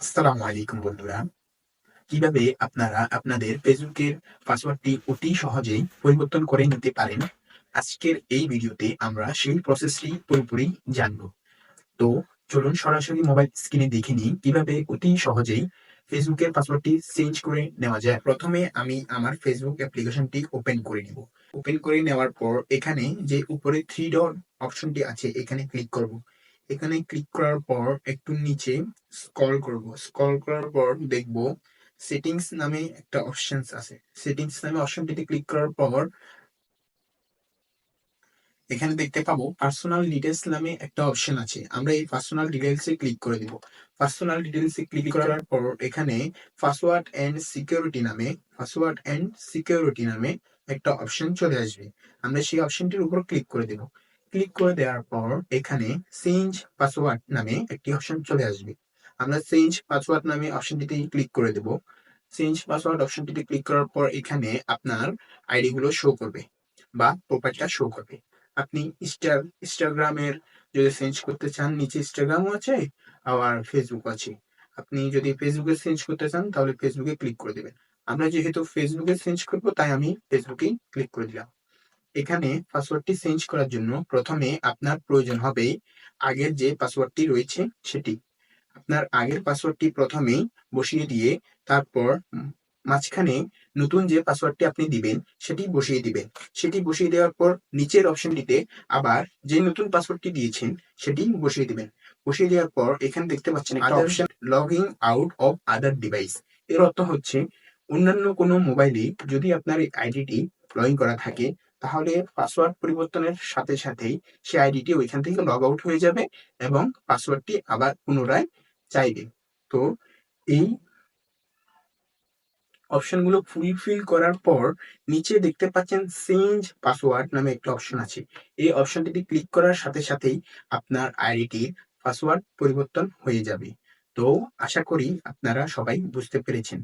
আসসালামু আলাইকুম বন্ধুরা। কিভাবে আপনারা আপনাদের ফেসবুকের পাসওয়ার্ডটি অতি সহজেই পরিবর্তন করে নিতে পারেন। আজকের এই ভিডিওতে আমরা সেই প্রসেসটি পুরোপুরি জানব। তো চলুন সরাসরি মোবাইল স্ক্রিনে দেখে নিই কিভাবে অতি সহজেই ফেসবুকের পাসওয়ার্ডটি চেঞ্জ করে নেওয়া যায়। প্রথমে আমি আমার ফেসবুক অ্যাপ্লিকেশনটি ওপেন করে নিব। ওপেন করে নেওয়ার পর এখানে যে উপরে 3 ডট অপশনটি আছে এখানে ক্লিক করব। এখানে ক্লিক করার পর একটু নিচে স্ক্রল করব। স্ক্রল করার পর দেখব সেটিংস নামে একটা অপশনস আছে। সেটিংস নামে অপশনটিতে ক্লিক করার পর এখানে দেখতে পাবো পার্সোনাল ডিটেইলস নামে একটা অপশন আছে। আমরা এই পার্সোনাল ডিটেইলস এ ক্লিক করে দিব। পার্সোনাল ডিটেইলস এ ক্লিক করার পর এখানে পাসওয়ার্ড এন্ড সিকিউরিটি নামে একটা অপশন চলে আসবে। আমরা সেই অপশনটির উপর ক্লিক করে দেব। ক্লিক করে দেওয়ার পর এখানে চেঞ্জ পাসওয়ার্ড নামে একটি অপশন চলে আসবে। আমরা চেঞ্জ পাসওয়ার্ড নামে অপশনটিতে ক্লিক করে দেব। চেঞ্জ পাসওয়ার্ড অপশনটিতে ক্লিক করার পর এখানে আপনার আইডি গুলো শো করবে বা প্রোফাইলটা শো করবে। আপনি ইনস্টাগ্রামের যদি চেঞ্জ করতে চান, নিচে ইনস্টাগ্রামও আছে আবার ফেসবুক আছে। আপনি যদি ফেসবুকে চেঞ্জ করতে চান তাহলে ফেসবুকে ক্লিক করে দেবেন। আমরা যেহেতু ফেসবুকে চেঞ্জ করব তাই আমি ফেসবুকেই ক্লিক করে দিলাম। এখানে পাসওয়ার্ডটি চেঞ্জ করার জন্য প্রথমে আপনার প্রয়োজন হবে আগের যে পাসওয়ার্ডটি রয়েছে সেটি। আপনার আগের পাসওয়ার্ডটি প্রথমেই বসিয়ে দিয়ে তারপর মাঝখানে নতুন যে পাসওয়ার্ডটি আপনি দিবেন সেটি বসিয়ে দিবেন। সেটি বসিয়ে দেওয়ার পর নিচের অপশনটিতে আবার যে নতুন পাসওয়ার্ডটি দিয়েছেন সেটি বসিয়ে দিবেন। বসিয়ে দেওয়ার পর এখানে দেখতে পাচ্ছেন একটা option logging out of other device. এর অর্থ হচ্ছে অন্যান্য কোনো মোবাইলে যদি আপনার এই আইডিটি লগ ইন করা থাকে তাহলে পাসওয়ার্ড পরিবর্তনের সাথে সাথেই সেই আইডিটি ওইখান থেকে লগ আউট হয়ে যাবে এবং পাসওয়ার্ডটি আবার পুনরায় চাইবে। তো এই অপশনগুলো ফুলফিল করার পর নিচে দেখতে পাচ্ছেন চেঞ্জ পাসওয়ার্ড নামে একটা অপশন আছে। এই অপশনটিতে ক্লিক করার সাথে সাথেই আপনার আইডিটির পাসওয়ার্ড পরিবর্তন হয়ে যাবে। তো আশা করি আপনারা সবাই বুঝতে পেরেছেন।